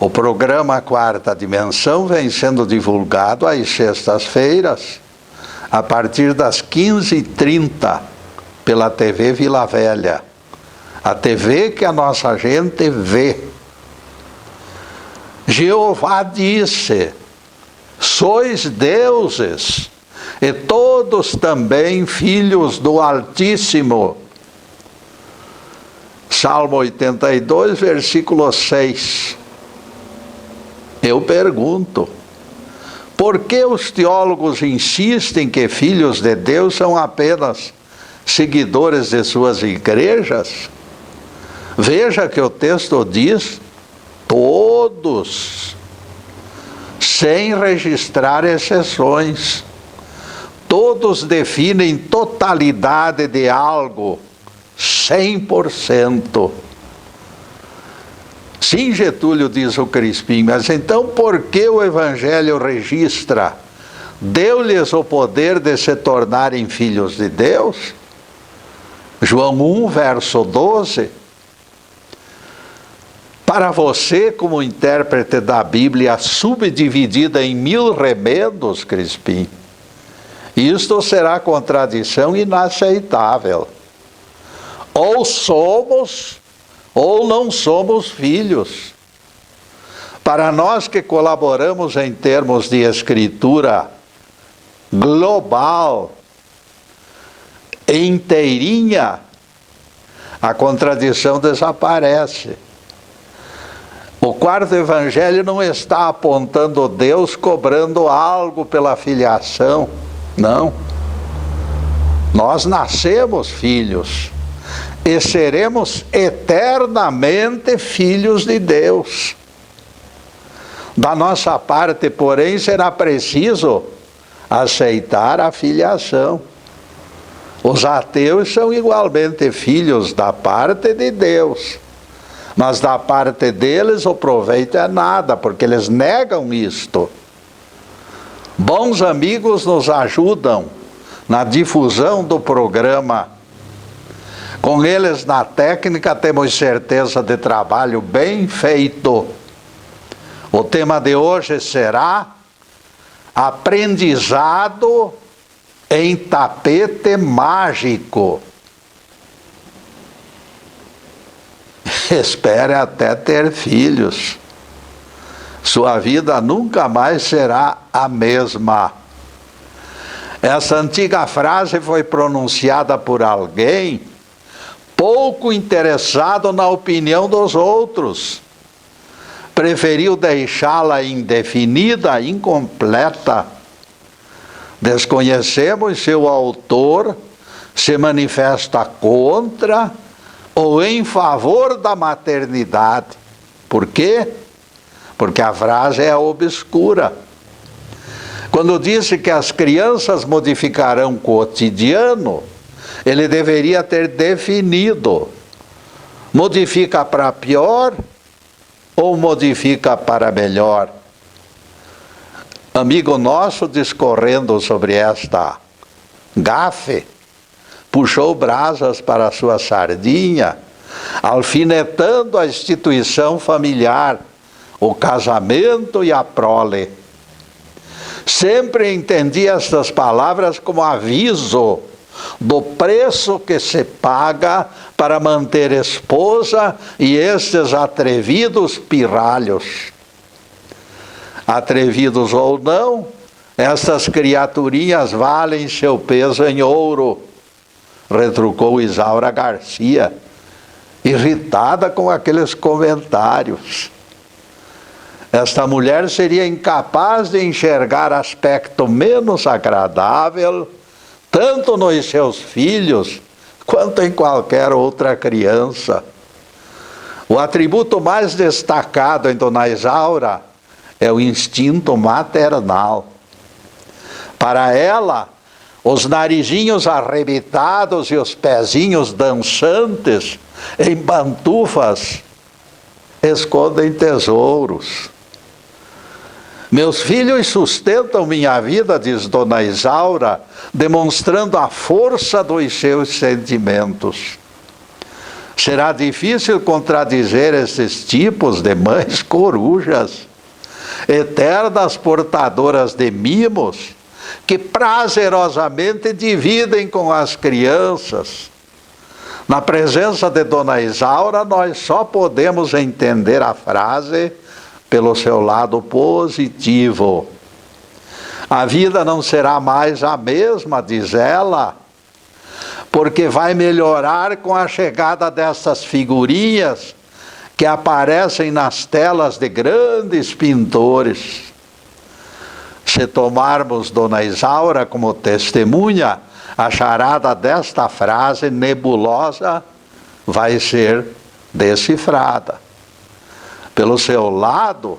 O programa Quarta Dimensão vem sendo divulgado às sextas-feiras, a partir das 15h30, pela TV Vila Velha. A TV que a nossa gente vê. Jeová disse: sois deuses, e todos também filhos do Altíssimo. Salmo 82, versículo 6. Eu pergunto, por que os teólogos insistem que filhos de Deus são apenas seguidores de suas igrejas? Veja que o texto diz: todos, sem registrar exceções. Todos definem totalidade de algo, 100%. Sim, Getúlio, diz o Crispim, mas então por que o Evangelho registra? Deu-lhes o poder de se tornarem filhos de Deus? João 1, verso 12. Para você, como intérprete da Bíblia subdividida em 1000 remendos, Crispim, isto será contradição inaceitável. Ou somos, ou não somos filhos. Para nós que colaboramos em termos de escritura global, inteirinha, a contradição desaparece. O quarto evangelho não está apontando Deus cobrando algo pela filiação, não. Nós nascemos filhos e seremos eternamente filhos de Deus. Da nossa parte, porém, será preciso aceitar a filiação. Os ateus são igualmente filhos da parte de Deus. Mas da parte deles o proveito é nada, porque eles negam isto. Bons amigos nos ajudam na difusão do programa. Com eles na técnica temos certeza de trabalho bem feito. O tema de hoje será aprendizado em tapete mágico. Espere até ter filhos. Sua vida nunca mais será a mesma. Essa antiga frase foi pronunciada por alguém pouco interessado na opinião dos outros. Preferiu deixá-la indefinida, incompleta. Desconhecemos se o autor se manifesta contra ou em favor da maternidade. Por quê? Porque a frase é obscura. Quando disse que as crianças modificarão o cotidiano, ele deveria ter definido: modifica para pior ou modifica para melhor? Amigo nosso, discorrendo sobre esta gafe, puxou brasas para a sua sardinha, alfinetando a instituição familiar, o casamento e a prole. Sempre entendi estas palavras como aviso do preço que se paga para manter esposa e estes atrevidos pirralhos. Atrevidos ou não, estas criaturinhas valem seu peso em ouro, retrucou Isaura Garcia, irritada com aqueles comentários. Esta mulher seria incapaz de enxergar aspecto menos agradável, tanto nos seus filhos, quanto em qualquer outra criança. O atributo mais destacado em Dona Isaura é o instinto maternal. Para ela, os narizinhos arrebitados e os pezinhos dançantes em pantufas escondem tesouros. Meus filhos sustentam minha vida, diz Dona Isaura, demonstrando a força dos seus sentimentos. Será difícil contradizer esses tipos de mães corujas, eternas portadoras de mimos, que prazerosamente dividem com as crianças. Na presença de Dona Isaura, nós só podemos entender a frase pelo seu lado positivo. A vida não será mais a mesma, diz ela, porque vai melhorar com a chegada dessas figurinhas que aparecem nas telas de grandes pintores. Se tomarmos Dona Isaura como testemunha, a charada desta frase nebulosa vai ser decifrada. Pelo seu lado,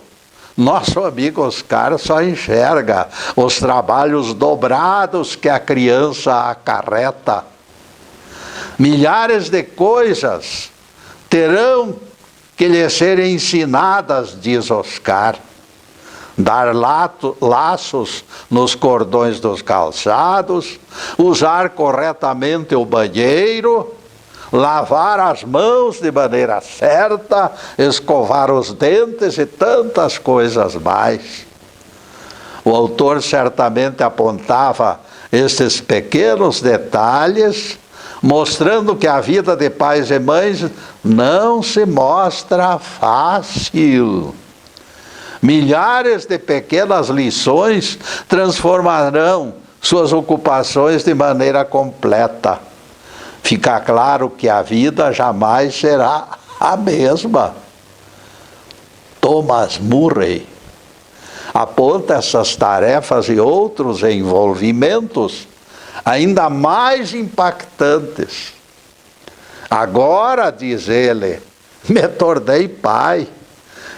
nosso amigo Oscar só enxerga os trabalhos dobrados que a criança acarreta. Milhares de coisas terão que lhe ser ensinadas, diz Oscar. Dar laços nos cordões dos calçados, usar corretamente o banheiro, lavar as mãos de maneira certa, escovar os dentes e tantas coisas mais. O autor certamente apontava esses pequenos detalhes, mostrando que a vida de pais e mães não se mostra fácil. Milhares de pequenas lições transformarão suas ocupações de maneira completa. Fica claro que a vida jamais será a mesma. Thomas Murray aponta essas tarefas e outros envolvimentos ainda mais impactantes. Agora, diz ele, me tornei pai.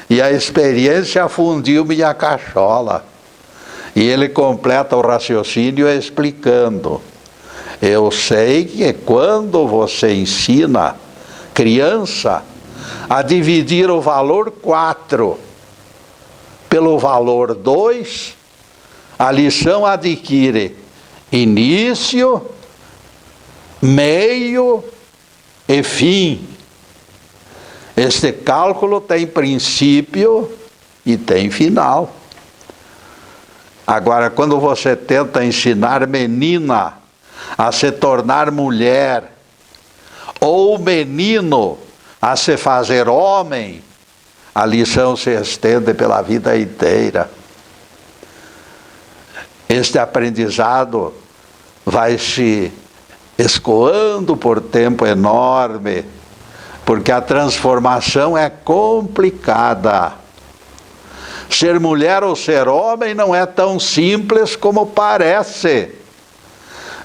E a experiência fundiu minha cachola. E ele completa o raciocínio explicando: eu sei que quando você ensina criança a dividir o valor 4 pelo valor 2, a lição adquire início, meio e fim. Este cálculo tem princípio e tem final. Agora, quando você tenta ensinar menina a se tornar mulher, ou menino a se fazer homem, a lição se estende pela vida inteira. Este aprendizado vai se escoando por tempo enorme, porque a transformação é complicada. Ser mulher ou ser homem não é tão simples como parece.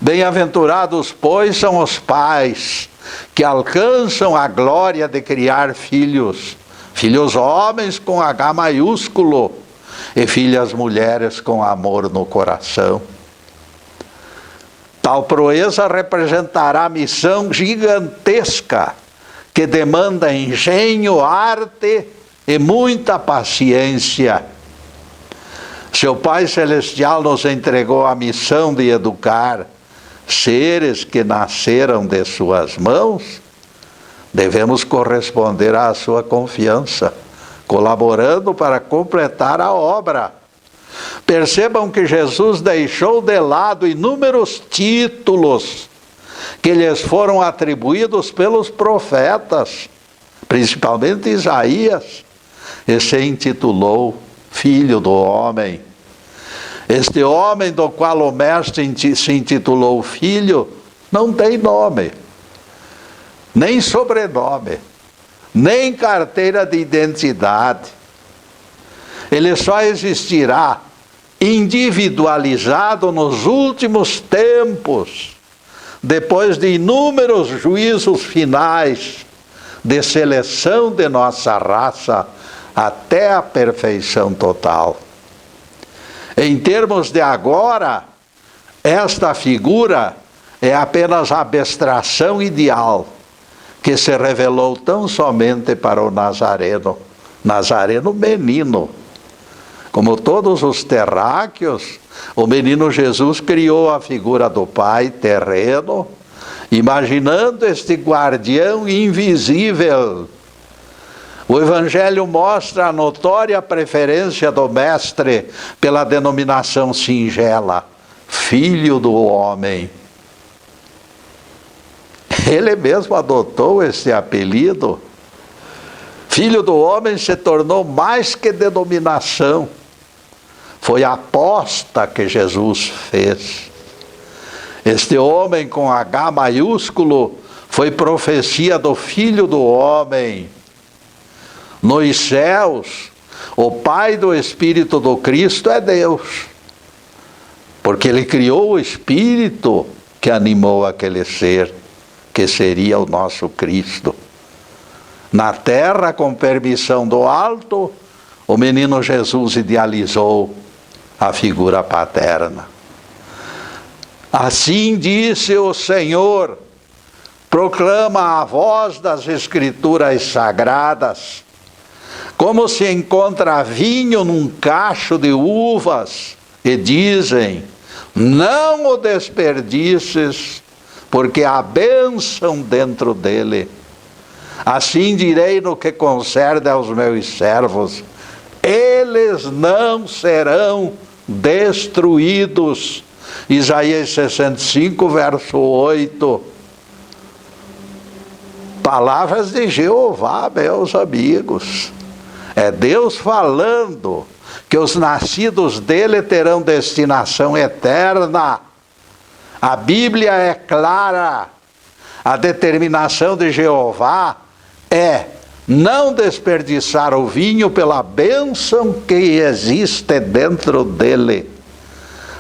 Bem-aventurados, pois, são os pais que alcançam a glória de criar filhos, filhos homens com H maiúsculo e filhas mulheres com amor no coração. Tal proeza representará missão gigantesca que demanda engenho, arte e muita paciência. Seu Pai Celestial nos entregou a missão de educar seres que nasceram de suas mãos. Devemos corresponder à sua confiança, colaborando para completar a obra. Percebam que Jesus deixou de lado inúmeros títulos que lhes foram atribuídos pelos profetas, principalmente Isaías, e se intitulou Filho do Homem. Este homem do qual o mestre se intitulou filho, não tem nome, nem sobrenome, nem carteira de identidade. Ele só existirá individualizado nos últimos tempos, depois de inúmeros juízos finais de seleção de nossa raça até a perfeição total. Em termos de agora, esta figura é apenas a abstração ideal que se revelou tão somente para o Nazareno menino. Como todos os terráqueos, o menino Jesus criou a figura do Pai terreno imaginando este guardião invisível. O Evangelho mostra a notória preferência do Mestre pela denominação singela, Filho do Homem. Ele mesmo adotou esse apelido. Filho do Homem se tornou mais que denominação. Foi a aposta que Jesus fez. Este homem com H maiúsculo foi profecia do Filho do Homem. Nos céus, o Pai do Espírito do Cristo é Deus, porque Ele criou o Espírito que animou aquele ser, que seria o nosso Cristo. Na terra, com permissão do alto, o menino Jesus idealizou a figura paterna. Assim disse o Senhor, proclama a voz das Escrituras Sagradas, como se encontra vinho num cacho de uvas, e dizem, não o desperdices, porque há bênção dentro dele. Assim direi no que concerne aos meus servos, eles não serão destruídos. Isaías 65, verso 8. Palavras de Jeová, meus amigos. É Deus falando que os nascidos dele terão destinação eterna. A Bíblia é clara. A determinação de Jeová é não desperdiçar o vinho pela bênção que existe dentro dele.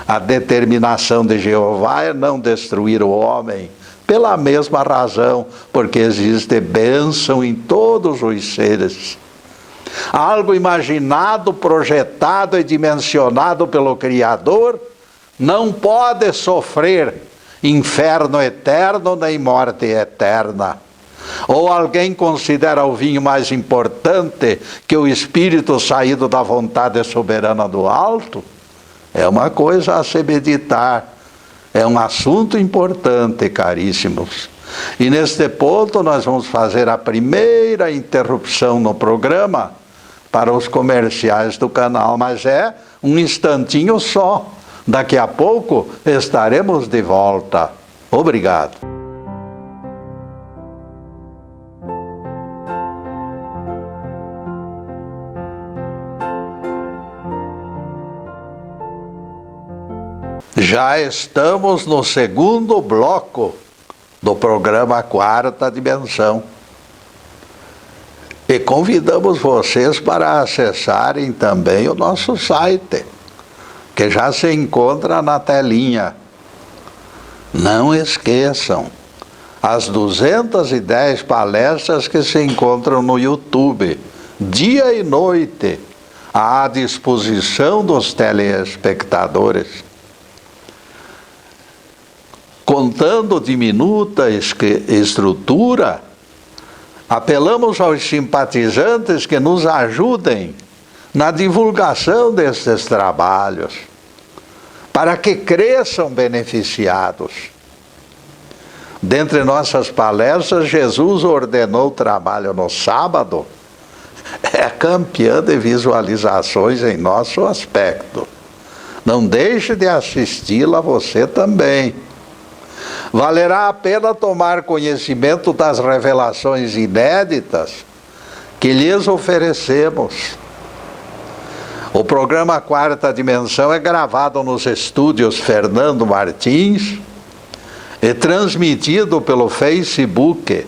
A determinação de Jeová é não destruir o homem, pela mesma razão, porque existe bênção em todos os seres. Algo imaginado, projetado e dimensionado pelo Criador não pode sofrer inferno eterno nem morte eterna. Ou alguém considera o vinho mais importante que o Espírito saído da vontade soberana do alto? É uma coisa a se meditar, é um assunto importante, caríssimos. E neste ponto nós vamos fazer a primeira interrupção no programa para os comerciais do canal, mas é um instantinho só. Daqui a pouco estaremos de volta. Obrigado. Já estamos no segundo bloco do programa Quarta Dimensão. E convidamos vocês para acessarem também o nosso site, que já se encontra na telinha. Não esqueçam, as 210 palestras que se encontram no YouTube, dia e noite, à disposição dos telespectadores. Contando diminuta estrutura, apelamos aos simpatizantes que nos ajudem na divulgação destes trabalhos, para que cresçam beneficiados. Dentre nossas palestras, Jesus ordenou trabalho no sábado, é campeã de visualizações em nosso aspecto. Não deixe de assisti-la você também. Valerá a pena tomar conhecimento das revelações inéditas que lhes oferecemos. O programa Quarta Dimensão é gravado nos estúdios Fernando Martins e transmitido pelo Facebook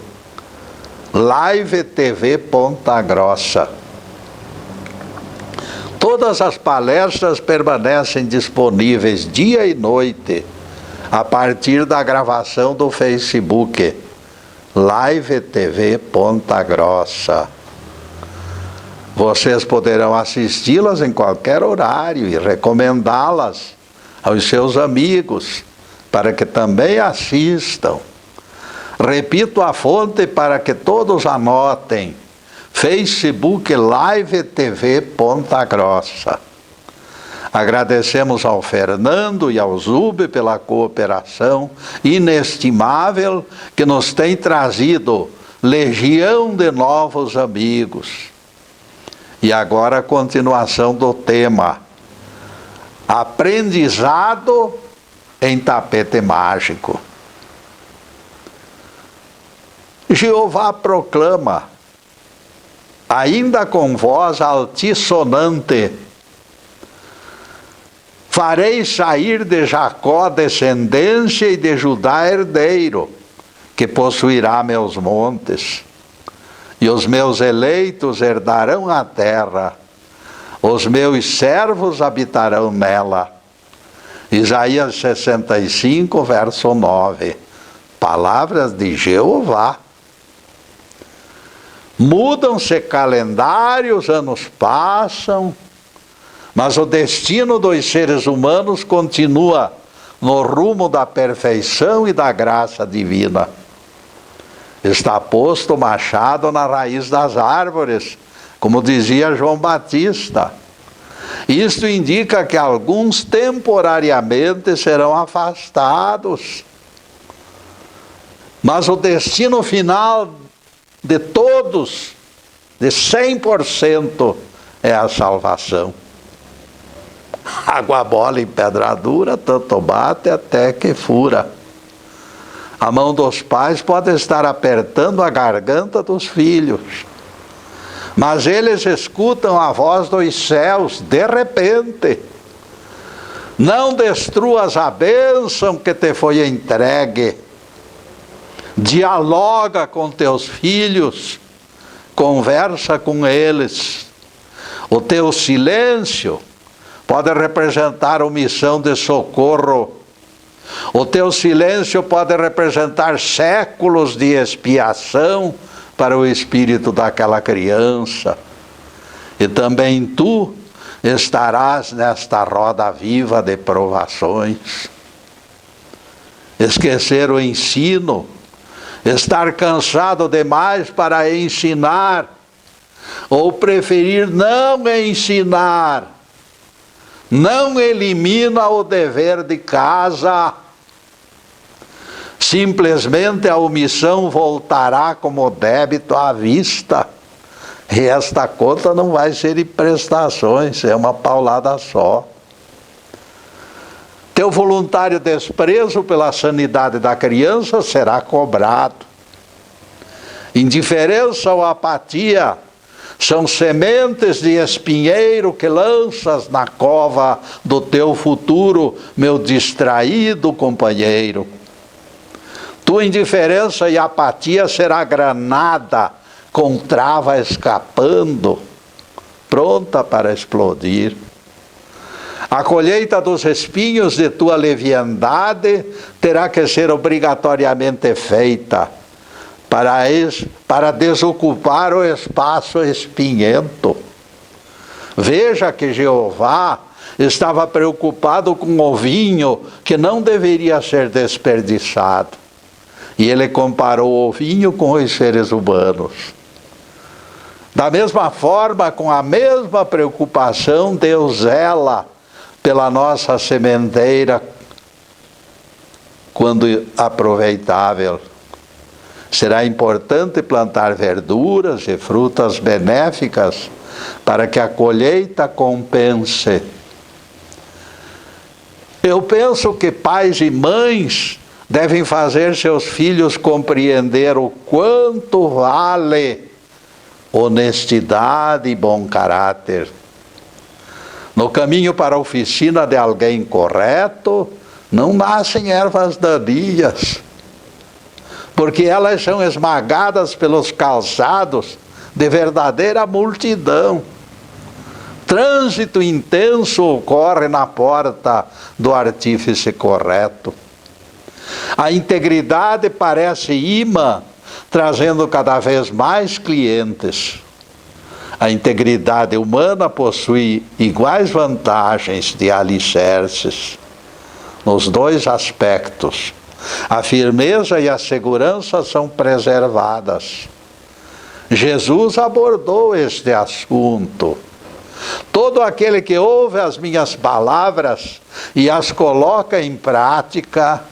Live TV Ponta Grossa. Todas as palestras permanecem disponíveis dia e noite a partir da gravação do Facebook Live TV Ponta Grossa. Vocês poderão assisti-las em qualquer horário e recomendá-las aos seus amigos para que também assistam. Repito a fonte para que todos anotem: Facebook Live TV Ponta Grossa. Agradecemos ao Fernando e ao Zube pela cooperação inestimável que nos tem trazido legião de novos amigos. E agora a continuação do tema: aprendizado em tapete mágico. Jeová proclama, ainda com voz altissonante: farei sair de Jacó descendência e de Judá herdeiro, que possuirá meus montes, e os meus eleitos herdarão a terra, os meus servos habitarão nela. Isaías 65, verso 9. Palavras de Jeová. Mudam-se calendários, anos passam, mas o destino dos seres humanos continua no rumo da perfeição e da graça divina. Está posto o machado na raiz das árvores, como dizia João Batista. Isto indica que alguns temporariamente serão afastados, mas o destino final de todos, de 100%, é a salvação. Água bola em pedra dura, tanto bate até que fura. A mão dos pais pode estar apertando a garganta dos filhos, mas eles escutam a voz dos céus de repente: não destruas a bênção que te foi entregue. Dialoga com teus filhos, conversa com eles. O teu silêncio pode representar omissão de socorro. O teu silêncio pode representar séculos de expiação para o espírito daquela criança. E também tu estarás nesta roda viva de provações. Esquecer o ensino, estar cansado demais para ensinar, ou preferir não ensinar, não elimina o dever de casa. Simplesmente a omissão voltará como débito à vista. E esta conta não vai ser em prestações, é uma paulada só. Teu voluntário desprezo pela sanidade da criança será cobrado. Indiferença ou apatia são sementes de espinheiro que lanças na cova do teu futuro, meu distraído companheiro. Tua indiferença e apatia será granada com trava escapando, pronta para explodir. A colheita dos espinhos de tua leviandade terá que ser obrigatoriamente feita para desocupar o espaço espinhento. Veja que Jeová estava preocupado com o vinho que não deveria ser desperdiçado. E ele comparou o vinho com os seres humanos. Da mesma forma, com a mesma preocupação, Deus zela pela nossa sementeira quando aproveitável. Será importante plantar verduras e frutas benéficas para que a colheita compense. Eu penso que pais e mães devem fazer seus filhos compreender o quanto vale honestidade e bom caráter. No caminho para a oficina de alguém correto, não nascem ervas daninhas, porque elas são esmagadas pelos calçados de verdadeira multidão. Trânsito intenso ocorre na porta do artífice correto. A integridade parece imã, trazendo cada vez mais clientes. A integridade humana possui iguais vantagens de alicerces nos dois aspectos. A firmeza e a segurança são preservadas. Jesus abordou este assunto. Todo aquele que ouve as minhas palavras e as coloca em prática,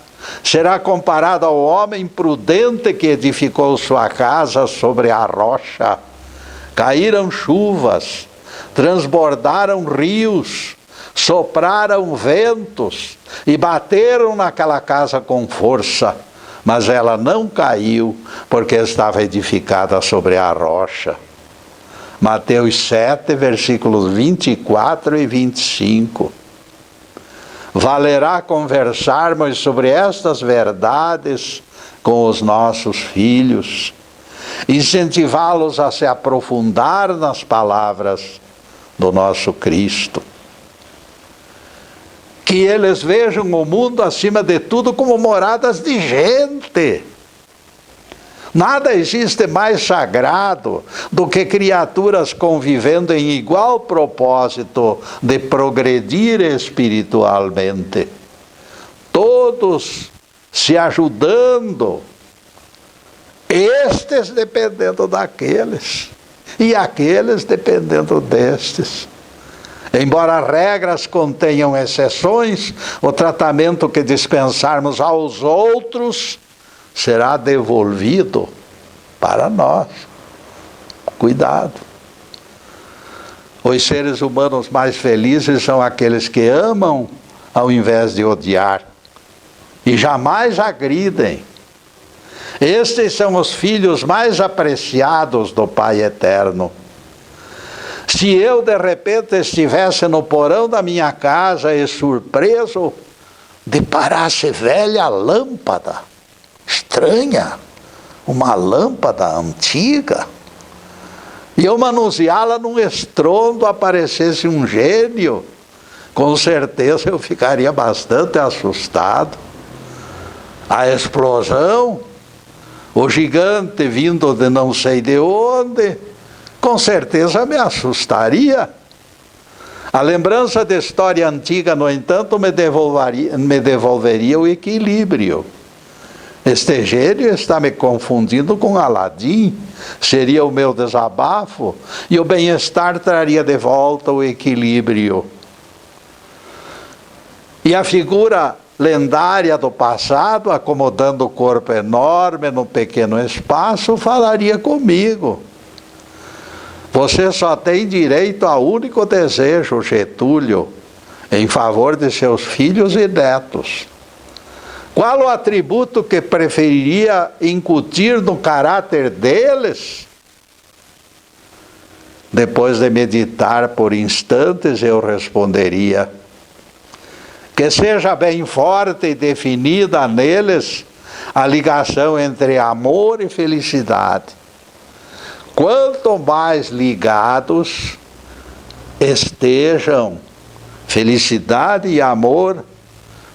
será comparado ao homem prudente que edificou sua casa sobre a rocha. Caíram chuvas, transbordaram rios, sopraram ventos e bateram naquela casa com força, mas ela não caiu, porque estava edificada sobre a rocha. Mateus 7, versículos 24 e 25. Valerá conversarmos sobre estas verdades com os nossos filhos, incentivá-los a se aprofundar nas palavras do nosso Cristo. Que eles vejam o mundo, acima de tudo, como moradas de gente. Nada existe mais sagrado do que criaturas convivendo em igual propósito de progredir espiritualmente. Todos se ajudando, estes dependendo daqueles, e aqueles dependendo destes. Embora regras contenham exceções, o tratamento que dispensarmos aos outros será devolvido para nós. Cuidado. Os seres humanos mais felizes são aqueles que amam ao invés de odiar e jamais agridem. Estes são os filhos mais apreciados do Pai Eterno. Se eu de repente estivesse no porão da minha casa e surpreso deparasse velha lâmpada, estranha, uma lâmpada antiga, e eu manuseá-la num estrondo, aparecesse um gênio, com certeza eu ficaria bastante assustado. A explosão, o gigante vindo de não sei de onde, com certeza me assustaria. A lembrança da história antiga, no entanto, me devolveria o equilíbrio. Este gênio está me confundindo com Aladim, seria o meu desabafo, e o bem-estar traria de volta o equilíbrio. E a figura lendária do passado, acomodando o corpo enorme no pequeno espaço, falaria comigo. Você só tem direito ao único desejo, Getúlio, em favor de seus filhos e netos. Qual o atributo que preferiria incutir no caráter deles? Depois de meditar por instantes, eu responderia: que seja bem forte e definida neles a ligação entre amor e felicidade. Quanto mais ligados estejam felicidade e amor,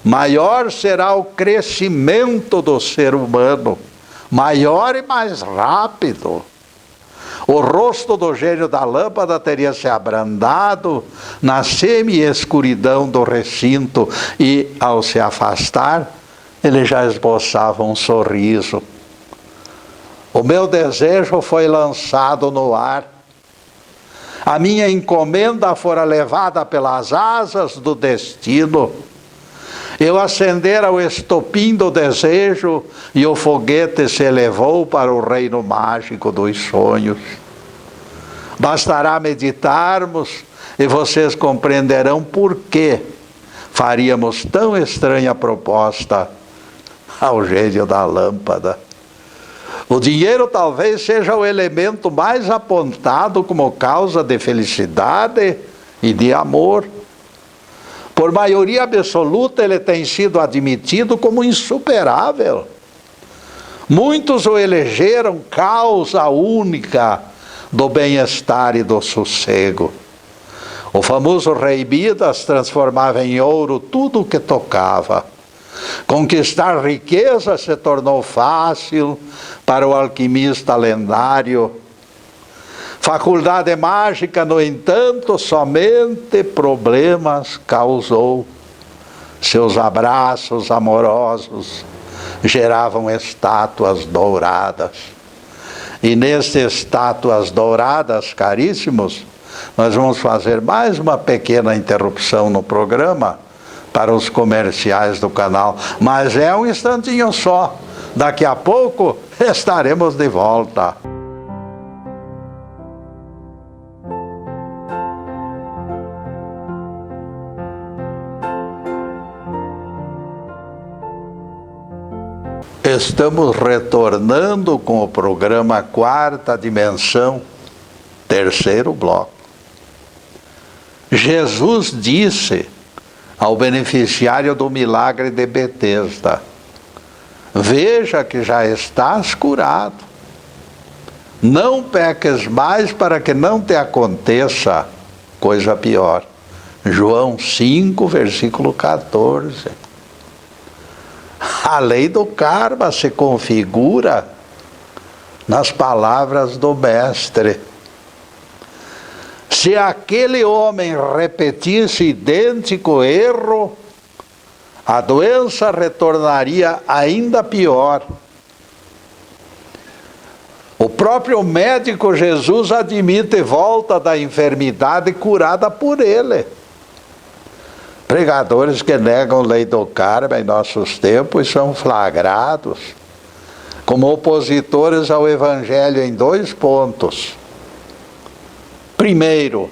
maior será o crescimento do ser humano, maior e mais rápido. O rosto do gênio da lâmpada teria se abrandado na semi-escuridão do recinto e, ao se afastar, ele já esboçava um sorriso. O meu desejo foi lançado no ar. A minha encomenda fora levada pelas asas do destino. Eu acendera o estopim do desejo e o foguete se elevou para o reino mágico dos sonhos. Bastará meditarmos e vocês compreenderão por que faríamos tão estranha proposta ao gênio da lâmpada. O dinheiro talvez seja o elemento mais apontado como causa de felicidade e de amor. Por maioria absoluta, ele tem sido admitido como insuperável. Muitos o elegeram causa única do bem-estar e do sossego. O famoso rei Midas transformava em ouro tudo o que tocava. Conquistar riqueza se tornou fácil para o alquimista lendário. Faculdade mágica, no entanto, somente problemas causou. Seus abraços amorosos geravam estátuas douradas. E nestas estátuas douradas, caríssimos, nós vamos fazer mais uma pequena interrupção no programa para os comerciais do canal, mas é um instantinho só. Daqui a pouco estaremos de volta. Estamos retornando com o programa Quarta Dimensão, terceiro bloco. Jesus disse ao beneficiário do milagre de Betesda: veja que já estás curado. Não peques mais para que não te aconteça coisa pior. João 5, versículo 14. A lei do karma se configura nas palavras do Mestre. Se aquele homem repetisse idêntico erro, a doença retornaria ainda pior. O próprio médico Jesus admite volta da enfermidade curada por ele. Pregadores que negam a lei do karma em nossos tempos são flagrados como opositores ao Evangelho em 2 pontos. Primeiro,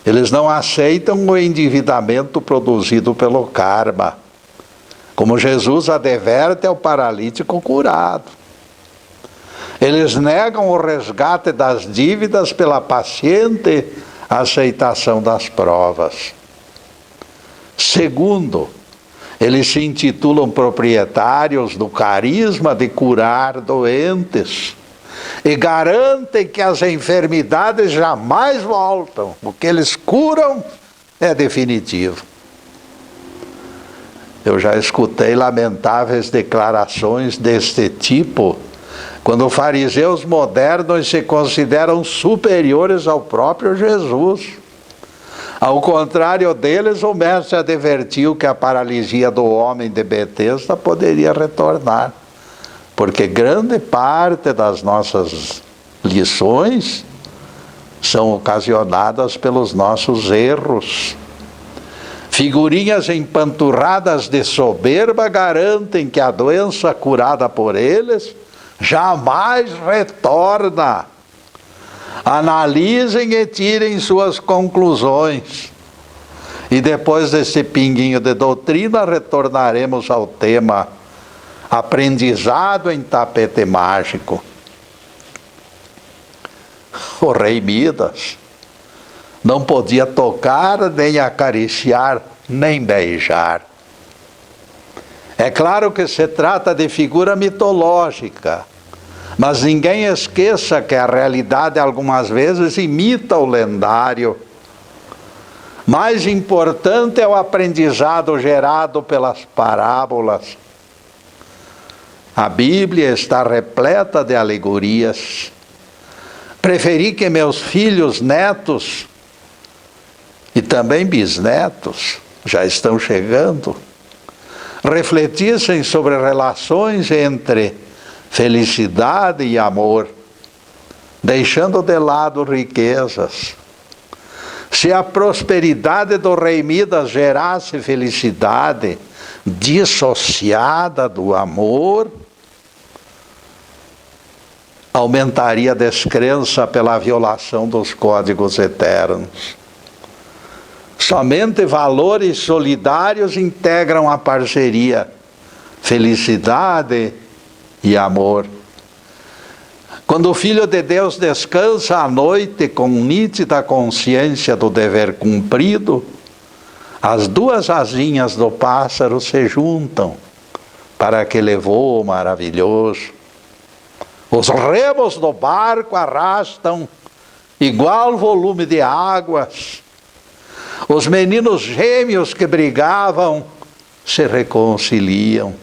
eles não aceitam o endividamento produzido pelo karma, como Jesus adverte ao paralítico curado. Eles negam o resgate das dívidas pela paciente aceitação das provas. Segundo, eles se intitulam proprietários do carisma de curar doentes e garantem que as enfermidades jamais voltam. O que eles curam é definitivo. Eu já escutei lamentáveis declarações deste tipo, quando fariseus modernos se consideram superiores ao próprio Jesus. Ao contrário deles, o mestre advertiu que a paralisia do homem de Betesda poderia retornar, porque grande parte das nossas lições são ocasionadas pelos nossos erros. Figurinhas empanturradas de soberba garantem que a doença curada por eles jamais retorna. Analisem e tirem suas conclusões. E depois desse pinguinho de doutrina, retornaremos ao tema aprendizado em tapete mágico. O rei Midas não podia tocar, nem acariciar, nem beijar. É claro que se trata de figura mitológica, mas ninguém esqueça que a realidade algumas vezes imita o lendário. Mais importante é o aprendizado gerado pelas parábolas. A Bíblia está repleta de alegorias. Preferi que meus filhos, netos e também bisnetos, já estão chegando, refletissem sobre relações entre felicidade e amor, deixando de lado riquezas. Se a prosperidade do rei Midas gerasse felicidade dissociada do amor, aumentaria a descrença pela violação dos códigos eternos. Somente valores solidários integram a parceria, felicidade e amor. Quando o Filho de Deus descansa à noite com nítida consciência do dever cumprido, as 2 asinhas do pássaro se juntam para aquele voo maravilhoso. Os remos do barco arrastam igual volume de águas. Os meninos gêmeos que brigavam se reconciliam.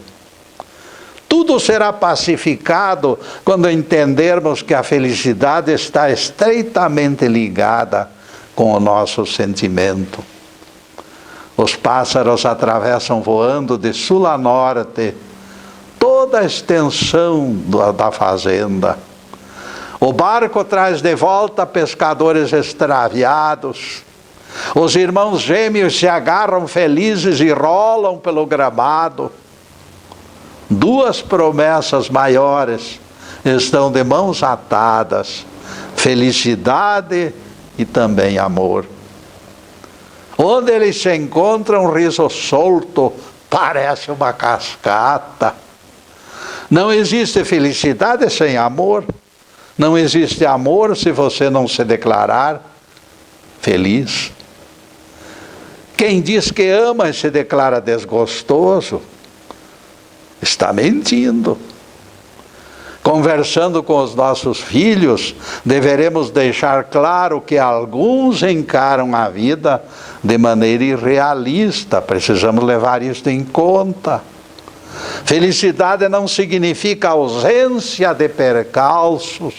Tudo será pacificado quando entendermos que a felicidade está estreitamente ligada com o nosso sentimento. Os pássaros atravessam voando de sul a norte toda a extensão da fazenda. O barco traz de volta pescadores extraviados. Os irmãos gêmeos se agarram felizes e rolam pelo gramado. Duas promessas maiores estão de mãos atadas: felicidade e também amor. Onde eles se encontram, um riso solto parece uma cascata. Não existe felicidade sem amor. Não existe amor se você não se declarar feliz. Quem diz que ama e se declara desgostoso, está mentindo. Conversando com os nossos filhos, deveremos deixar claro que alguns encaram a vida de maneira irrealista. Precisamos levar isso em conta. Felicidade não significa ausência de percalços.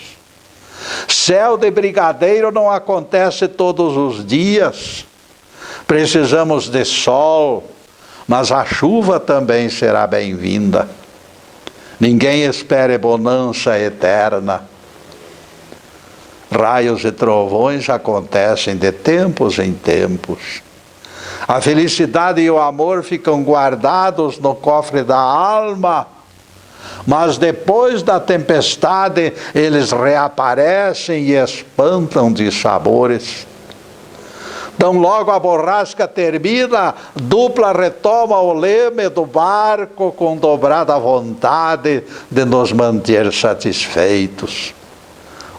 Céu de brigadeiro não acontece todos os dias. Precisamos de sol, mas a chuva também será bem-vinda. Ninguém espere bonança eterna. Raios e trovões acontecem de tempos em tempos. A felicidade e o amor ficam guardados no cofre da alma, mas depois da tempestade eles reaparecem e espantam de sabores. Então logo a borrasca termina, dupla retoma o leme do barco com dobrada vontade de nos manter satisfeitos.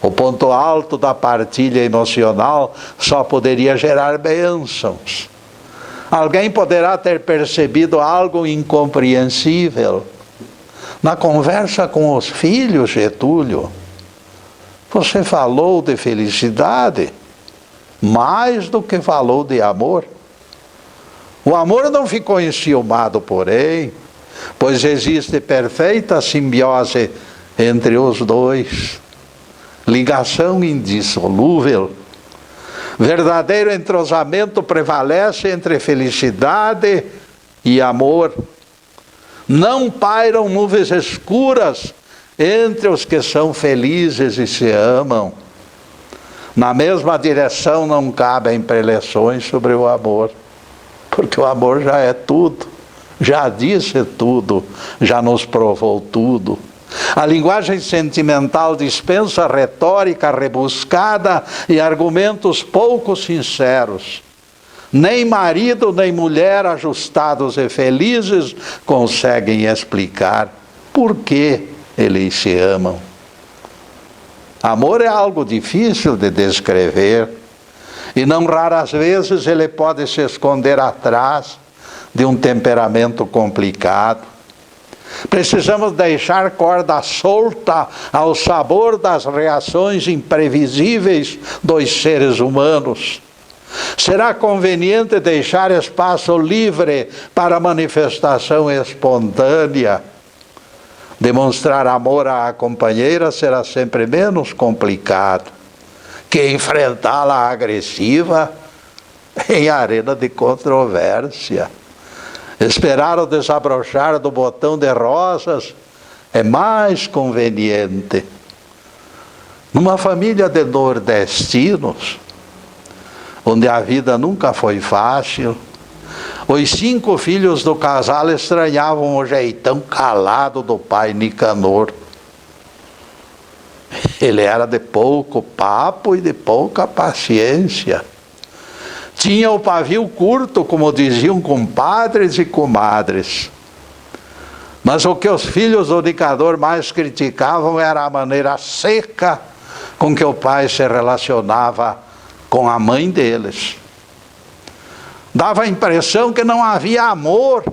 O ponto alto da partilha emocional só poderia gerar bênçãos. Alguém poderá ter percebido algo incompreensível. Na conversa com os filhos, Getúlio, você falou de felicidade mais do que falou de amor. O amor não ficou enciumado, porém, pois existe perfeita simbiose entre os dois. Ligação indissolúvel. Verdadeiro entrosamento prevalece entre felicidade e amor. Não pairam nuvens escuras entre os que são felizes e se amam. Na mesma direção não cabem preleções sobre o amor, porque o amor já é tudo, já disse tudo, já nos provou tudo. A linguagem sentimental dispensa retórica rebuscada e argumentos pouco sinceros. Nem marido nem mulher ajustados e felizes conseguem explicar por que eles se amam. Amor é algo difícil de descrever e não raras vezes ele pode se esconder atrás de um temperamento complicado. Precisamos deixar corda solta ao sabor das reações imprevisíveis dos seres humanos. Será conveniente deixar espaço livre para manifestação espontânea. Demonstrar amor à companheira será sempre menos complicado que enfrentá-la agressiva em arena de controvérsia. Esperar o desabrochar do botão de rosas é mais conveniente. Numa família de nordestinos, onde a vida nunca foi fácil, os 5 filhos do casal estranhavam o jeitão calado do pai Nicanor. Ele era de pouco papo e de pouca paciência. Tinha o pavio curto, como diziam compadres e comadres. Mas o que os filhos do Nicanor mais criticavam era a maneira seca com que o pai se relacionava com a mãe deles. Dava a impressão que não havia amor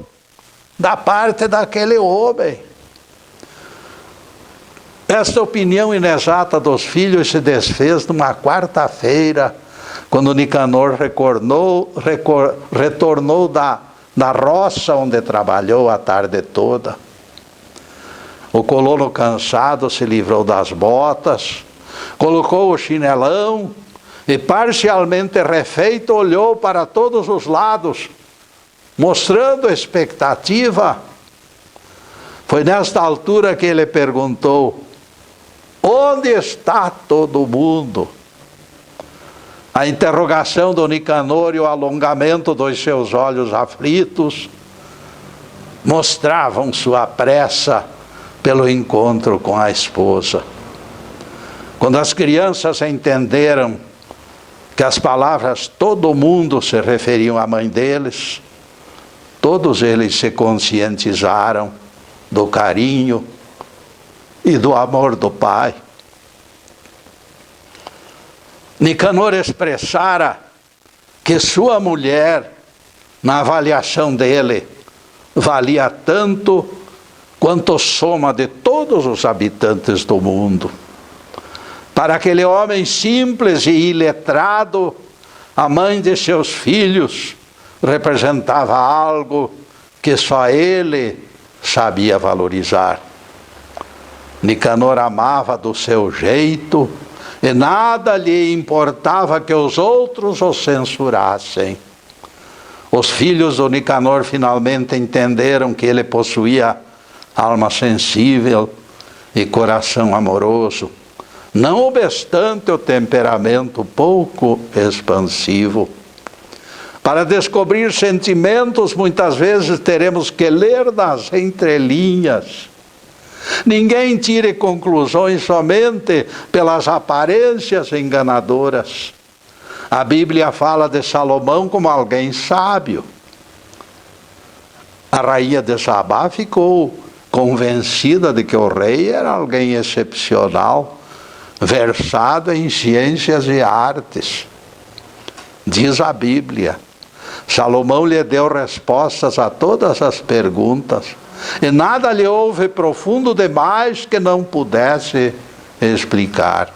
da parte daquele homem. Esta opinião inexata dos filhos se desfez numa quarta-feira, quando Nicanor retornou da roça onde trabalhou a tarde toda. O colono cansado se livrou das botas, colocou o chinelão e, parcialmente refeito, olhou para todos os lados, mostrando expectativa. Foi nesta altura que ele perguntou: Onde está todo mundo? A interrogação do Nicanor e o alongamento dos seus olhos aflitos mostravam sua pressa pelo encontro com a esposa. Quando as crianças entenderam que as palavras todo mundo se referiam à mãe deles, todos eles se conscientizaram do carinho e do amor do pai. Nicanor expressara que sua mulher, na avaliação dele, valia tanto quanto a soma de todos os habitantes do mundo. Para aquele homem simples e iletrado, a mãe de seus filhos representava algo que só ele sabia valorizar. Nicanor amava do seu jeito, e nada lhe importava que os outros o censurassem. Os filhos do Nicanor finalmente entenderam que ele possuía alma sensível e coração amoroso, não obstante o temperamento pouco expansivo. Para descobrir sentimentos, muitas vezes teremos que ler nas entrelinhas. Ninguém tire conclusões somente pelas aparências enganadoras. A Bíblia fala de Salomão como alguém sábio. A rainha de Sabá ficou convencida de que o rei era alguém excepcional, versado em ciências e artes. Diz a Bíblia, Salomão lhe deu respostas a todas as perguntas, e nada lhe houve profundo demais que não pudesse explicar.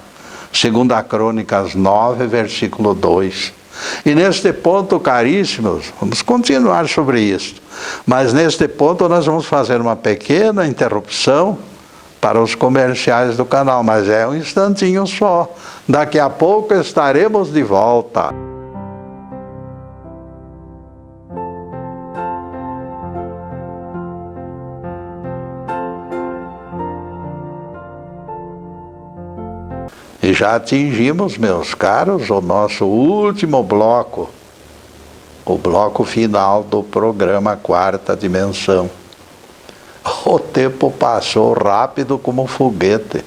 Segundo a Crônicas 9, versículo 2. E neste ponto, caríssimos, vamos continuar sobre isso. Mas neste ponto nós vamos fazer uma pequena interrupção para os comerciais do canal. Mas é um instantinho só. Daqui a pouco estaremos de volta. E já atingimos, meus caros, o nosso último bloco, o bloco final do programa Quarta Dimensão. O tempo passou rápido como um foguete.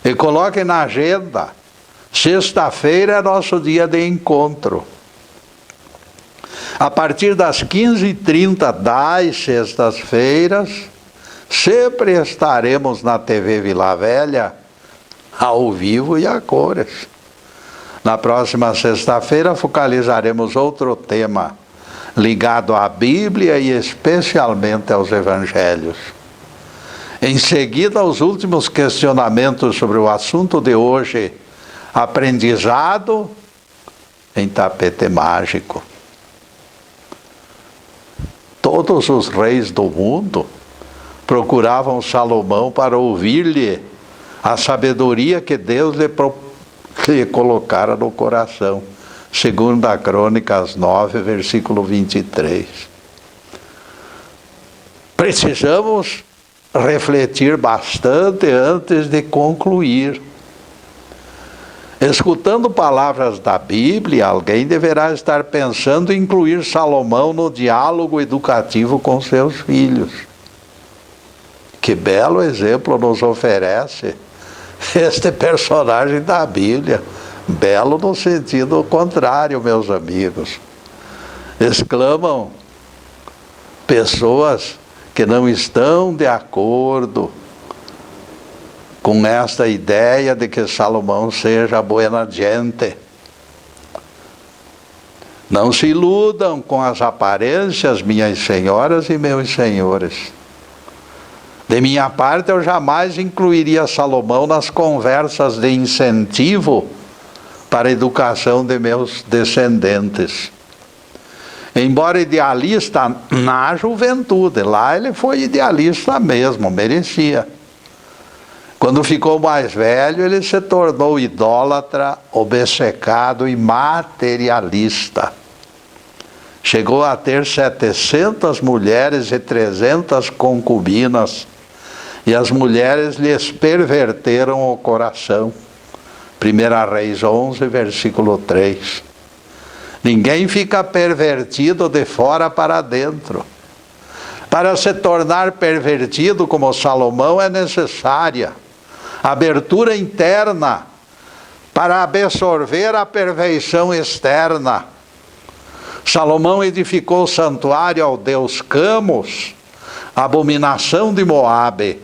E coloquem na agenda, sexta-feira é nosso dia de encontro. A partir das 15h30 das sextas-feiras, sempre estaremos na TV Vila Velha, ao vivo e a cores. Na próxima sexta-feira focalizaremos outro tema ligado à Bíblia e especialmente aos Evangelhos. Em seguida, os últimos questionamentos sobre o assunto de hoje, aprendizado em tapete mágico. Todos os reis do mundo procuravam Salomão para ouvir-lhe a sabedoria que Deus lhe colocara no coração. Segundo a Crônicas 9, versículo 23. Precisamos refletir bastante antes de concluir. Escutando palavras da Bíblia, alguém deverá estar pensando em incluir Salomão no diálogo educativo com seus filhos. Que belo exemplo nos oferece este personagem da Bíblia. Belo no sentido contrário, meus amigos. Exclamam pessoas que não estão de acordo com esta ideia de que Salomão seja buena gente. Não se iludam com as aparências, minhas senhoras e meus senhores. De minha parte, eu jamais incluiria Salomão nas conversas de incentivo para a educação de meus descendentes. Embora idealista na juventude, lá ele foi idealista mesmo, merecia. Quando ficou mais velho, ele se tornou idólatra, obcecado e materialista. Chegou a ter 700 mulheres e 300 concubinas, e as mulheres lhes perverteram o coração. 1 Reis 11, versículo 3. Ninguém fica pervertido de fora para dentro. Para se tornar pervertido como Salomão é necessária abertura interna para absorver a perfeição externa. Salomão edificou o santuário ao deus Camos, abominação de Moabe,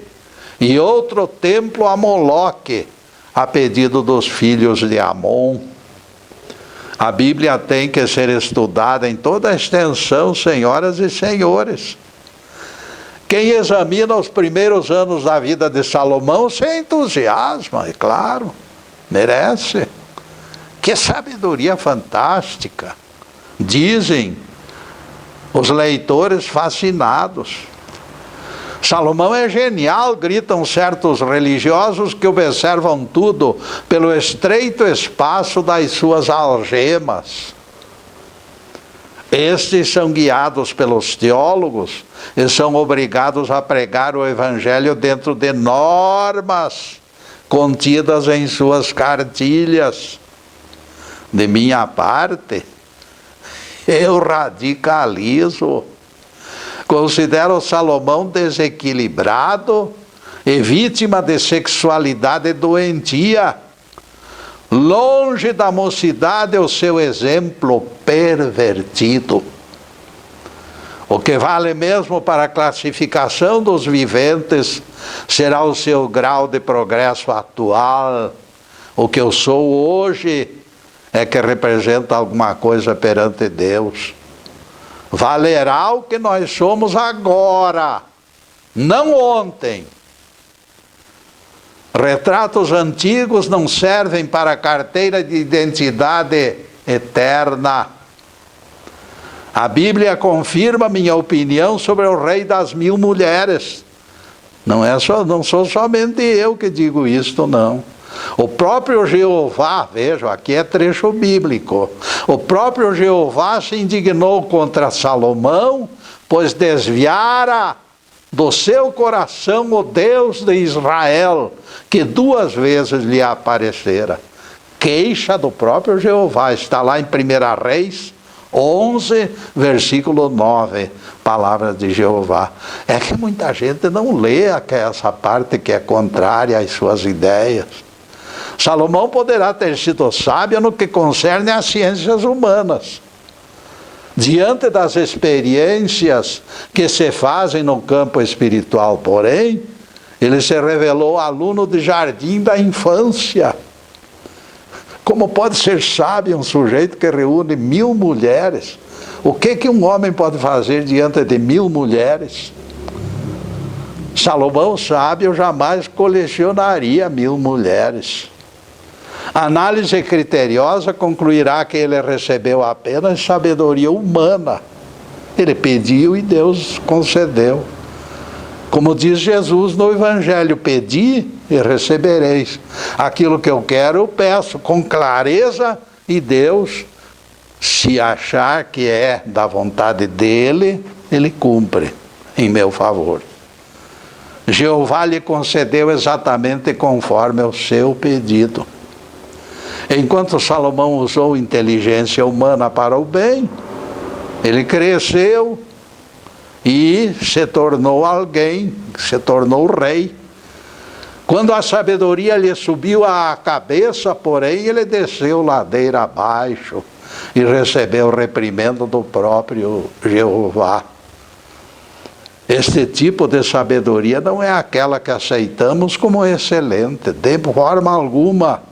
e outro templo a Moloque, a pedido dos filhos de Amon. A Bíblia tem que ser estudada em toda a extensão, senhoras e senhores. Quem examina os primeiros anos da vida de Salomão se entusiasma, é claro, merece. Que sabedoria fantástica! Dizem os leitores fascinados. Salomão é genial, gritam certos religiosos que observam tudo pelo estreito espaço das suas algemas. Estes são guiados pelos teólogos e são obrigados a pregar o Evangelho dentro de normas contidas em suas cartilhas. De minha parte, eu radicalizo. Considero Salomão desequilibrado e vítima de sexualidade doentia. Longe da mocidade o seu exemplo pervertido. O que vale mesmo para a classificação dos viventes será o seu grau de progresso atual. O que eu sou hoje é que representa alguma coisa perante Deus. Valerá o que nós somos agora, não ontem. Retratos antigos não servem para a carteira de identidade eterna. A Bíblia confirma minha opinião sobre o rei das 1000 mulheres. Não sou somente eu que digo isto, não. O próprio Jeová, vejam, aqui é trecho bíblico. O próprio Jeová se indignou contra Salomão, pois desviara do seu coração o Deus de Israel, que 2 vezes lhe aparecera. Queixa do próprio Jeová, está lá em 1 Reis 11, versículo 9, palavras de Jeová. É que muita gente não lê essa parte que é contrária às suas ideias. Salomão poderá ter sido sábio no que concerne às ciências humanas. Diante das experiências que se fazem no campo espiritual, porém, ele se revelou aluno de jardim da infância. Como pode ser sábio um sujeito que reúne 1000 mulheres? O que um homem pode fazer diante de 1000 mulheres? Salomão sábio jamais colecionaria 1000 mulheres. A análise criteriosa concluirá que ele recebeu apenas sabedoria humana. Ele pediu e Deus concedeu. Como diz Jesus no Evangelho, pedi e recebereis. Aquilo que eu quero, eu peço com clareza, e Deus, se achar que é da vontade dele, ele cumpre em meu favor. Jeová lhe concedeu exatamente conforme o seu pedido. Enquanto Salomão usou inteligência humana para o bem, ele cresceu e se tornou alguém, se tornou rei. Quando a sabedoria lhe subiu à cabeça, porém, ele desceu ladeira abaixo e recebeu reprimenda do próprio Jeová. Este tipo de sabedoria não é aquela que aceitamos como excelente, de forma alguma.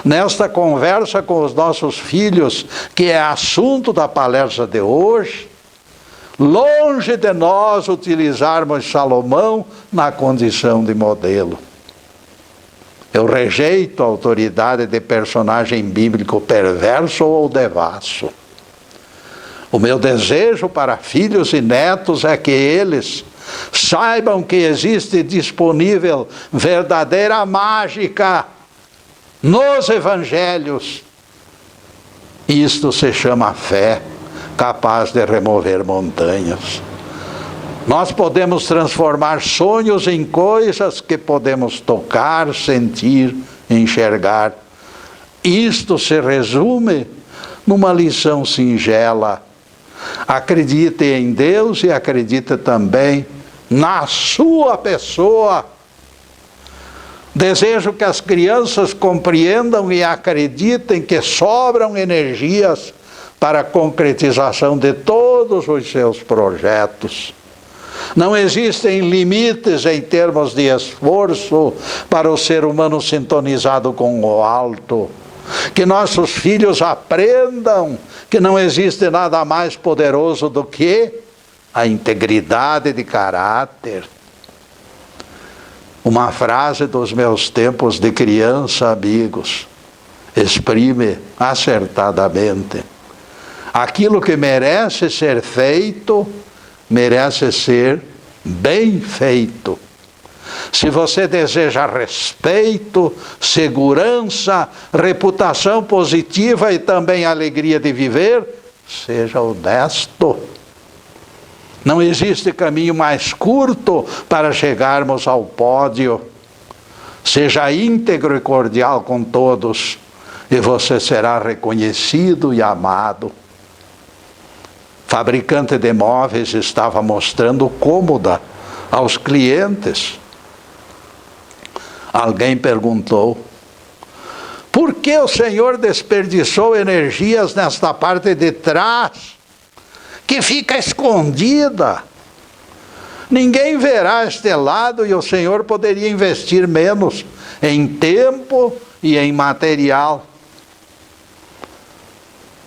Nesta conversa com os nossos filhos, que é assunto da palestra de hoje, longe de nós utilizarmos Salomão na condição de modelo. Eu rejeito a autoridade de personagem bíblico perverso ou devasso. O meu desejo para filhos e netos é que eles saibam que existe disponível verdadeira mágica nos evangelhos. Isto se chama fé, capaz de remover montanhas. Nós podemos transformar sonhos em coisas que podemos tocar, sentir, enxergar. Isto se resume numa lição singela. Acredite em Deus e acredite também na sua pessoa. Desejo que as crianças compreendam e acreditem que sobram energias para a concretização de todos os seus projetos. Não existem limites em termos de esforço para o ser humano sintonizado com o alto. Que nossos filhos aprendam que não existe nada mais poderoso do que a integridade de caráter. Uma frase dos meus tempos de criança, amigos, exprime acertadamente: aquilo que merece ser feito, merece ser bem feito. Se você deseja respeito, segurança, reputação positiva e também alegria de viver, seja honesto. Não existe caminho mais curto para chegarmos ao pódio. Seja íntegro e cordial com todos, e você será reconhecido e amado. Fabricante de móveis estava mostrando cômoda aos clientes. Alguém perguntou: por que o Senhor desperdiçou energias nesta parte de trás, que fica escondida? Ninguém verá este lado e o Senhor poderia investir menos em tempo e em material.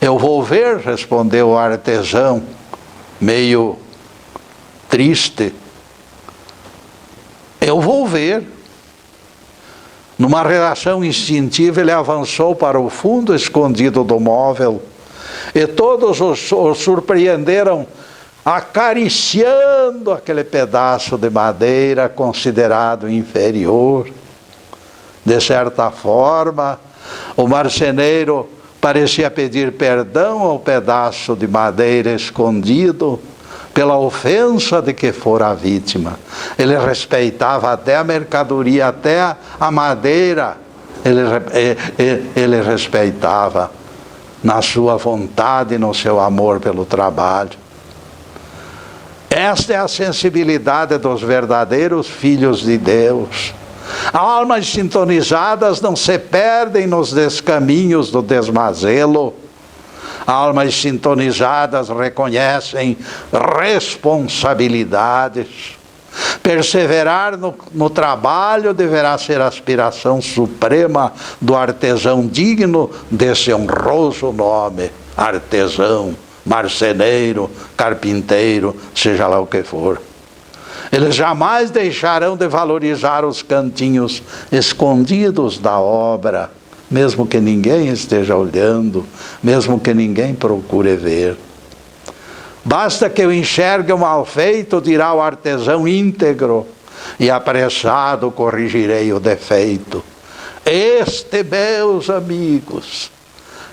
Eu vou ver, respondeu o artesão, meio triste. Eu vou ver. Numa reação instintiva, ele avançou para o fundo escondido do móvel e todos o surpreenderam acariciando aquele pedaço de madeira considerado inferior. De certa forma, o marceneiro parecia pedir perdão ao pedaço de madeira escondido pela ofensa de que fora a vítima. Ele respeitava até a mercadoria, até a madeira. Ele respeitava na sua vontade, no seu amor pelo trabalho. Esta é a sensibilidade dos verdadeiros filhos de Deus. Almas sintonizadas não se perdem nos descaminhos do desmazelo. Almas sintonizadas reconhecem responsabilidades. Perseverar no trabalho deverá ser a aspiração suprema do artesão digno desse honroso nome. Artesão, marceneiro, carpinteiro, seja lá o que for. Eles jamais deixarão de valorizar os cantinhos escondidos da obra, mesmo que ninguém esteja olhando, mesmo que ninguém procure ver. Basta que eu enxergue o mal feito, dirá o artesão íntegro, e apressado corrigirei o defeito. Este, meus amigos,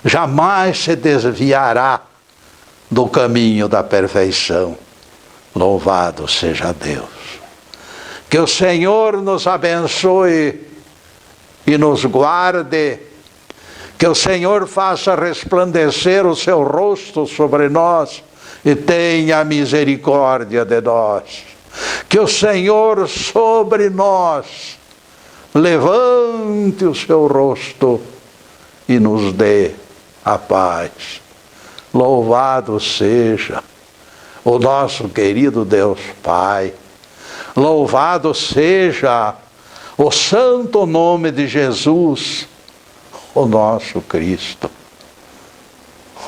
jamais se desviará do caminho da perfeição. Louvado seja Deus. Que o Senhor nos abençoe e nos guarde. Que o Senhor faça resplandecer o seu rosto sobre nós e tenha misericórdia de nós. Que o Senhor sobre nós levante o seu rosto e nos dê a paz. Louvado seja o nosso querido Deus Pai. Louvado seja o santo nome de Jesus, o nosso Cristo.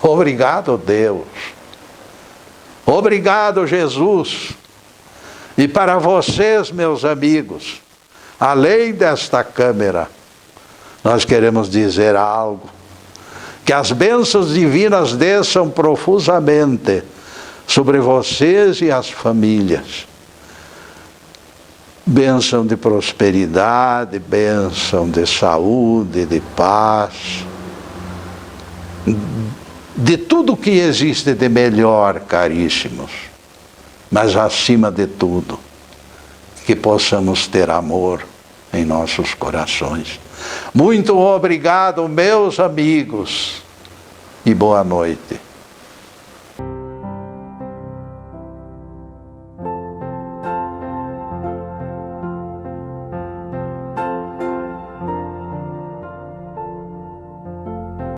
Obrigado, Deus. Obrigado, Jesus. E para vocês, meus amigos, além desta câmera, nós queremos dizer algo. Que as bênçãos divinas desçam profusamente sobre vocês e as famílias. Bênção de prosperidade, bênção de saúde, de paz, de tudo que existe de melhor, caríssimos. mas acima de tudo, que possamos ter amor em nossos corações. Muito obrigado, meus amigos, e boa noite.